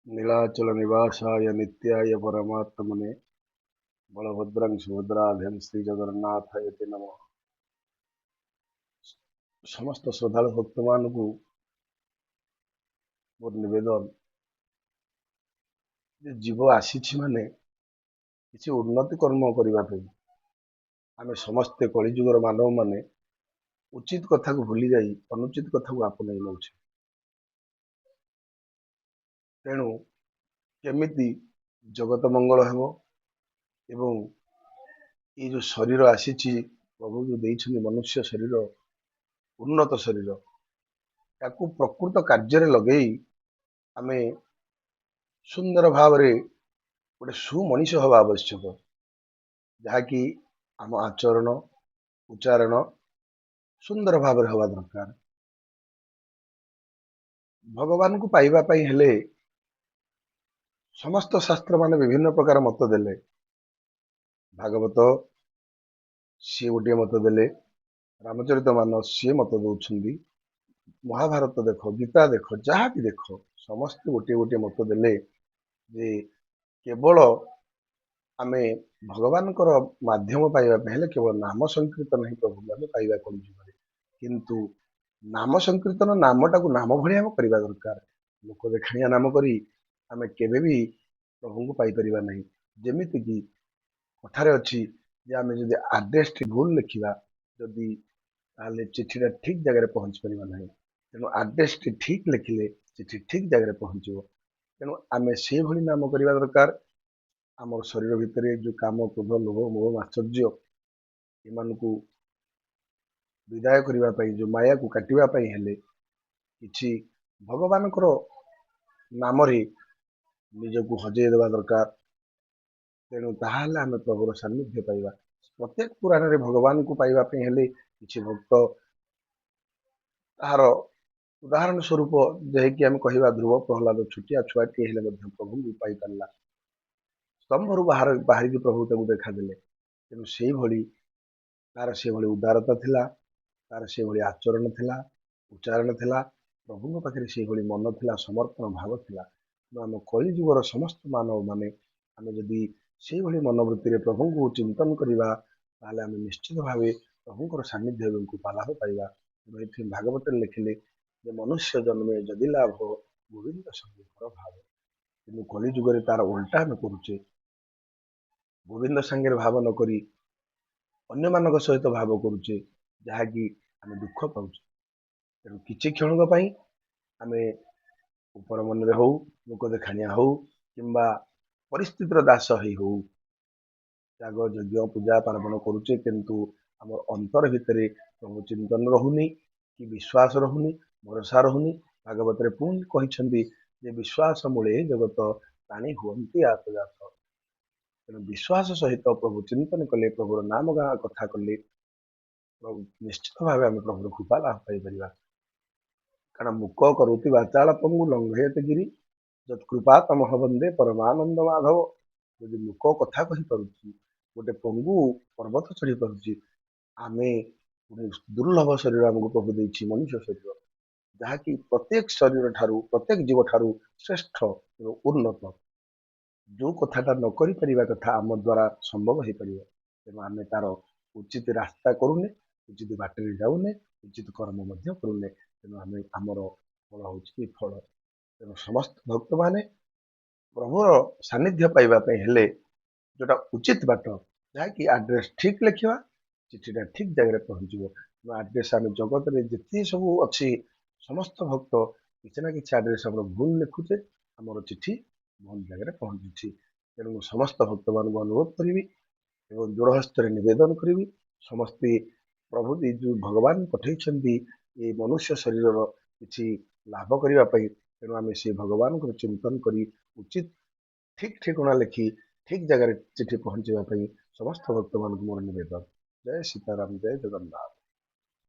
नीलाचल निवासाय नित्याय परमात्मने बलभद्रं सुभद्राभ्यं श्री जगन्नाथाय ते नमः। समस्त श्रद्धालु भक्त मान को मोर निवेदन जे जीव आसी माने किसी उन्नति कर्म करने आम समस्ते कलिजुगर मानव माने उचित कथा को भूली जाई अनुचित कथा को आपणई नौ तेणु केमिति जगत मंगल हेबो एवं ये जो शरीर आसी प्रभु जो देइछन्ति मनुष्य शरीर उन्नत शरीर ताकू प्रकृत कार्य लगे आम सुंदर भाव गोटे सुमनीष हवा आवश्यक जहाँकि आम आचरण उच्चारण सुंदर भाव हवा दरकार। भगवान को पाइबा हेले समस्त शास्त्र मान विभिन्न प्रकार मत देले। भागवत सी गोटे मत देले, रामचरित मानस सी मत दौरान, महाभारत देख गीता देख जहाँ भी देख समस्त गोटे गोटे मत देले जे केवल आमे भगवान माध्यम पाइबा हेले केवल नाम संकीर्तन ही प्रभु आम पाइबा कलिजुग किंतु नाम संकीर्तन नामटा को नाम भली आम करवा दरकार। लोक देखाणिया नाम करी आमे केबे भी प्रभु को पाई परिबा नहीं। जेमिति कि कथारे अच्छी जे आमे जदि आड्रेस टी भूल लिखिबा जदि ताले चिठीटा ठीक जगह पहुंच परिबा नहीं। तेणु आड्रेस टी ठीक लिखिले चिठी ठीक जगह पहुंचो। तेणु आमे से भली नाम करवा दरकार। आम शरीर भितर जो काम क्रोध लोभ मोह मात्सर्य एमानकु विदाय करने जो माया को काटापी हेले कि भगवान नाम निजक हजई देवा दरकार। तेणु ताहले आम प्रभुर सान्निध्य पाइबा। प्रत्येक पुराण रे भगवान को पाइबापी हेले किछि भक्त तार उदाहरण स्वरूप जैकि आम कहवा ध्रुव प्रहलाद छुटिया छुआटी हेले प्रभु को पाई पारा स्तंभर बाहर की प्रभु ताको देखादेले। तेणु से भली तार से भली उदारता थिला, तार से भली आचरण थिला, उच्चारण थिला, प्रभु पाखे से भली मन थिला, समर्पण भाव थिला। आम कलिजुगर समस्त मानव माने आम जदि से भली मनोवृत्ति रे प्रभु को चिंतन करवा ताले आम निश्चित भाव प्रभुकर सान्निध्य को लाभ पाइबा। भागवत लिखिले जे मनुष्य जन्मे जदि लाभ गोविंद संगीकर भाव कि कलिजुगर तार उल्टा आम करुचे गोविंद सांगे भाव नक अन्य मान सहित भाव करुचे जहाँकि आम दुख पाचे। तेणु किसी क्षणक आम ऊपर मन हो लोक देखाणिया हो कि परिस्थितिर दास ही हो त्याग यज्ञ पूजा पार्वण करुचे किंतु आम अंतर भितर प्रभु चिंतन रहुनी कि विश्वास रहुनी भरोसा रहुनी। भागवत पुणी कहते जे विश्वास मूले जगत प्राणी हुंती आतजात। तेणु विश्वास सहित प्रभु चिंतन कले प्रभुर नाम गाँ कथा कले निश्चित भाव आम प्रभुर कृपा लाभ पाइपर। कारण मुक करोति वाचाल पंगु लंघयत गिरी जत्कृपा तमह वंदे परमानंद माधव। यदि मुक कथा कही पारुछि गोटे पंगु पर्वत चढ़ी पारुछि आमे दुर्लभ शरीर आमको प्रभु देछि मनुष्य शरीर जहाँकि प्रत्येक शरीर ठारू प्रत्येक जीव ठारू श्रेष्ठ उन्नत जो कथाटा न करिपरिबा कथा आम द्वारा संभव हो पार। तेणु आम तार उचित रास्ता करूने उचित बाटर जाऊने उचित कर्म करूने। तेणु आम आमर फल हूँ फल। तेणु समस्त भक्त माने प्रभुर सान्निध्य पाइबापी हेले जोटा उचित बाट जहाँकि आड्रेस ठीक लिखा चिठीटा ठीक जगह पहुँचो। आड्रेस आम जगत में जिते सब अच्छी समस्त भक्त किसी ना कि आड्रेस आम भूल लिखुचे आमर चिठी भूल जगह पहुँची। तेणु समस्त भक्त मान अनुरोध करी जोड़हस्त नवेदन करी समस्ते प्रभु जो भगवान पठे ये मनुष्य शरीर किसी लाभ करने। तेणु आम से भगवान को चिंतन करी उचित ठीक ठिकणा लिखि ठीक जगह चिठी पहुँचापी समस्त भक्त मान मोर नवेदन। जय सीताराम जय जगन्नाथ।